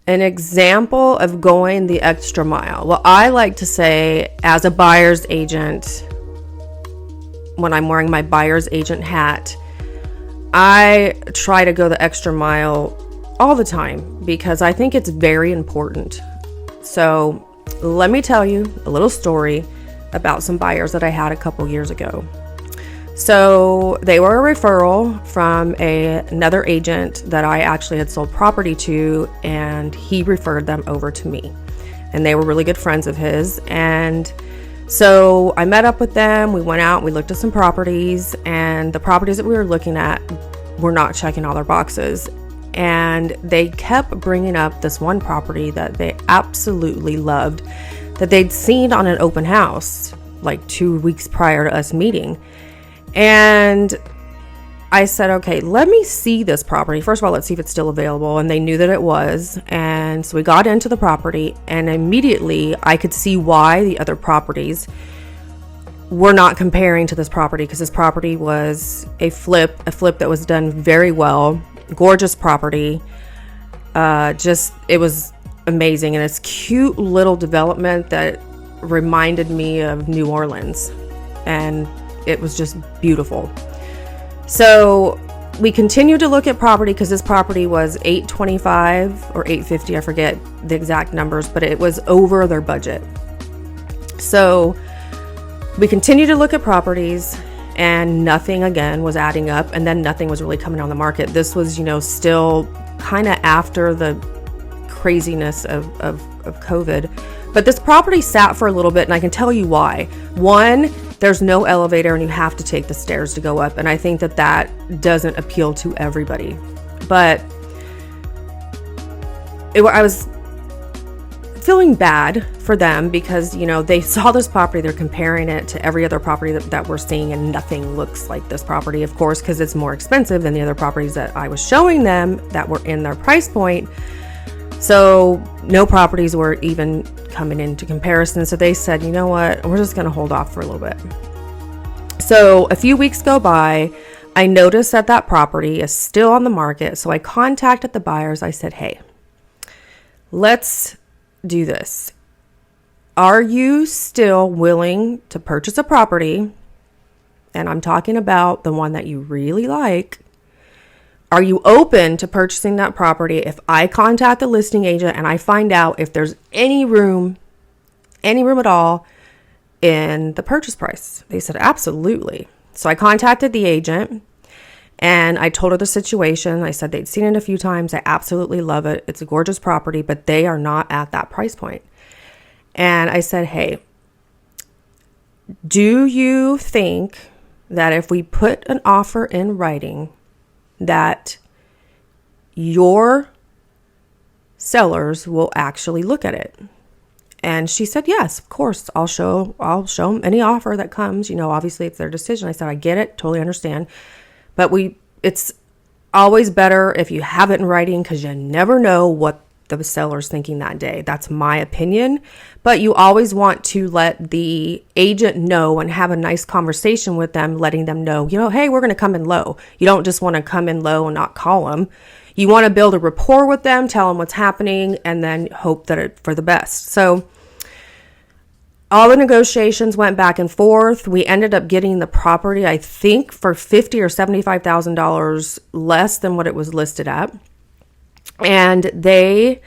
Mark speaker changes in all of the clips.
Speaker 1: An example of going the extra mile. Well, I like to say, as a buyer's agent, when I'm wearing my buyer's agent hat, I try to go the extra mile all the time because I think it's very important. So let me tell you a little story about some buyers that I had a couple years ago. So they were a referral from another agent that I actually had sold property to, and he referred them over to me. And they were really good friends of his. And so I met up with them. We went out, we looked at some properties, and the properties that we were looking at were not checking all their boxes. And they kept bringing up this one property that they absolutely loved, that they'd seen on an open house like 2 weeks prior to us meeting. And I said, okay, let me see this property. First of all, let's see if it's still available. And they knew that it was. And so we got into the property, and immediately I could see why the other properties were not comparing to this property, because this property was a flip that was done very well. Gorgeous property. It was amazing. And it's cute little development that reminded me of New Orleans. And it was just beautiful. So we continued to look at property because this property was $825 or $850. I forget the exact numbers, but it was over their budget. So we continued to look at properties, and nothing again was adding up, and then nothing was really coming on the market. This was, still kind of after the craziness of COVID. But this property sat for a little bit, and I can tell you why. One, there's no elevator and you have to take the stairs to go up. And I think that doesn't appeal to everybody. But I was feeling bad for them because, they saw this property, they're comparing it to every other property that we're seeing, and nothing looks like this property, of course, because it's more expensive than the other properties that I was showing them that were in their price point. So no properties were even coming into comparison. So they said, you know what, we're just going to hold off for a little bit. So a few weeks go by. I noticed that property is still on the market. So I contacted the buyers. I said, hey, let's do this. Are you still willing to purchase a property? And I'm talking about the one that you really like. Are you open to purchasing that property if I contact the listing agent and I find out if there's any room at all in the purchase price? They said, absolutely. So I contacted the agent and I told her the situation. I said they'd seen it a few times. I absolutely love it. It's a gorgeous property, but they are not at that price point. And I said, hey, do you think that if we put an offer in writing that your sellers will actually look at it? And she said, yes, of course, I'll show them any offer that comes. Obviously it's their decision. I said, I get it, totally understand. But it's always better if you have it in writing, because you never know what the seller's thinking that day. That's my opinion. But you always want to let the agent know and have a nice conversation with them, letting them know, hey, we're going to come in low. You don't just want to come in low and not call them. You want to build a rapport with them, tell them what's happening, and then hope that it's for the best. So all the negotiations went back and forth. We ended up getting the property, I think, for $50,000 or $75,000 less than what it was listed at. And they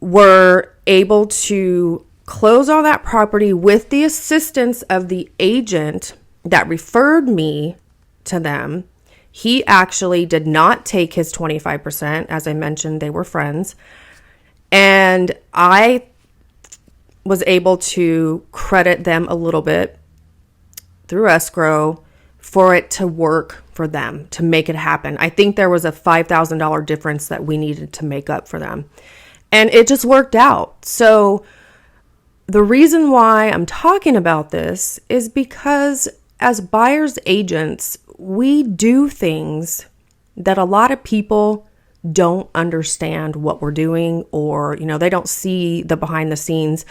Speaker 1: were able to close on that property with the assistance of the agent that referred me to them. He actually did not take his 25%. As I mentioned, they were friends. And I was able to credit them a little bit through escrow for it to work for them, to make it happen. I think there was a $5,000 difference that we needed to make up for them. And it just worked out. So the reason why I'm talking about this is because as buyer's agents, we do things that a lot of people don't understand what we're doing, or, they don't see the behind the scenes.